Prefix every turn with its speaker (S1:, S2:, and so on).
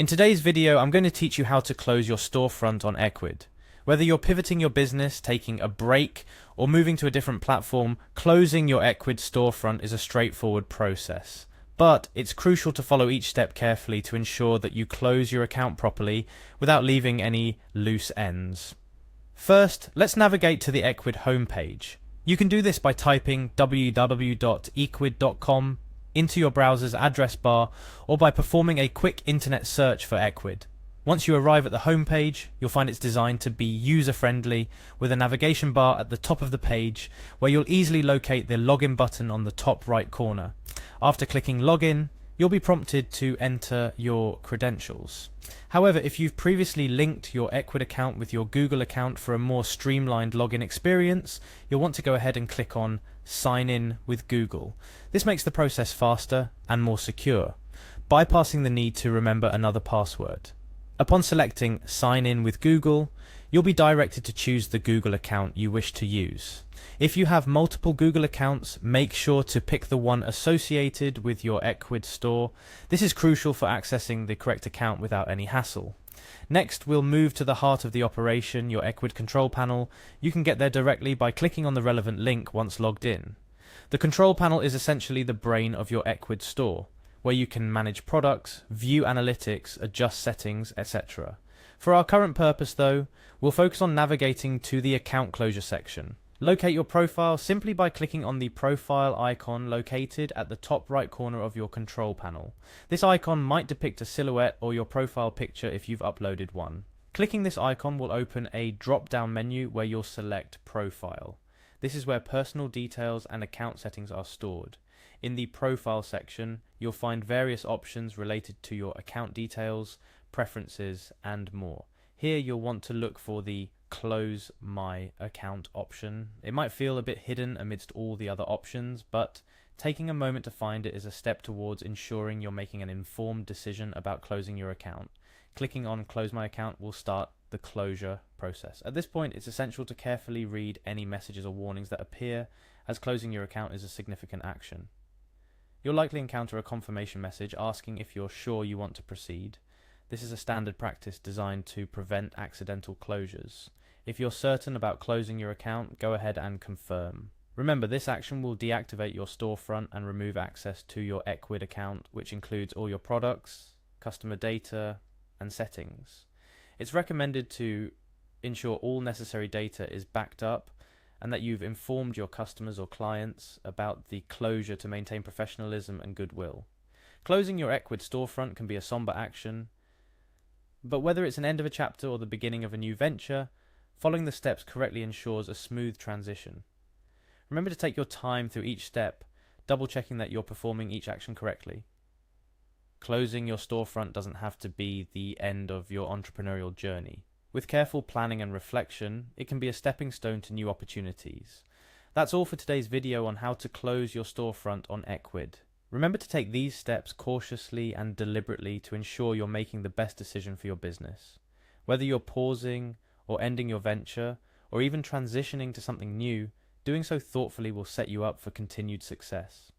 S1: In today's video, I'm going to teach you how to close your storefront on Ecwid. Whether you're pivoting your business, taking a break, or moving to a different platform, closing your Ecwid storefront is a straightforward process. But it's crucial to follow each step carefully to ensure that you close your account properly without leaving any loose ends. First, let's navigate to the Ecwid homepage. You can do this by typing www.ecwid.com into your browser's address bar, or by performing a quick internet search for Ecwid. Once you arrive at the homepage, you'll find it's designed to be user-friendly, with a navigation bar at the top of the page where you'll easily locate the login button on the top right corner. After clicking login, you'll be prompted to enter your credentials. However, if you've previously linked your Ecwid account with your Google account for a more streamlined login experience, you'll want to go ahead and click on Sign in with Google. This makes the process faster and more secure, bypassing the need to remember another password. Upon selecting Sign in with Google, you'll be directed to choose the Google account you wish to use. If you have multiple Google accounts, make sure to pick the one associated with your Ecwid store. This is crucial for accessing the correct account without any hassle. Next, we'll move to the heart of the operation, your Ecwid control panel. You can get there directly by clicking on the relevant link once logged in. The control panel is essentially the brain of your Ecwid store, where you can manage products, view analytics, adjust settings, etc. For our current purpose though, we'll focus on navigating to the account closure section. Locate your profile simply by clicking on the profile icon located at the top right corner of your control panel. This icon might depict a silhouette or your profile picture if you've uploaded one. Clicking this icon will open a drop-down menu where you'll select Profile. This is where personal details and account settings are stored. In the Profile section, you'll find various options related to your account details, preferences, and more. Here you'll want to look for the Close My Account option. It might feel a bit hidden amidst all the other options, but taking a moment to find it is a step towards ensuring you're making an informed decision about closing your account. Clicking on Close My Account will start the closure process. At this point, it's essential to carefully read any messages or warnings that appear, as closing your account is a significant action. You'll likely encounter a confirmation message asking if you're sure you want to proceed. This is a standard practice designed to prevent accidental closures. If you're certain about closing your account, go ahead and confirm. Remember, this action will deactivate your storefront and remove access to your Ecwid account, which includes all your products, customer data, and settings. It's recommended to ensure all necessary data is backed up and that you've informed your customers or clients about the closure to maintain professionalism and goodwill. Closing your Ecwid storefront can be a somber action, but whether it's an end of a chapter or the beginning of a new venture, following the steps correctly ensures a smooth transition. Remember to take your time through each step, double checking that you're performing each action correctly. Closing your storefront doesn't have to be the end of your entrepreneurial journey. With careful planning and reflection, it can be a stepping stone to new opportunities. That's all for today's video on how to close your storefront on Ecwid. Remember to take these steps cautiously and deliberately to ensure you're making the best decision for your business. Whether you're pausing or ending your venture, or even transitioning to something new, doing so thoughtfully will set you up for continued success.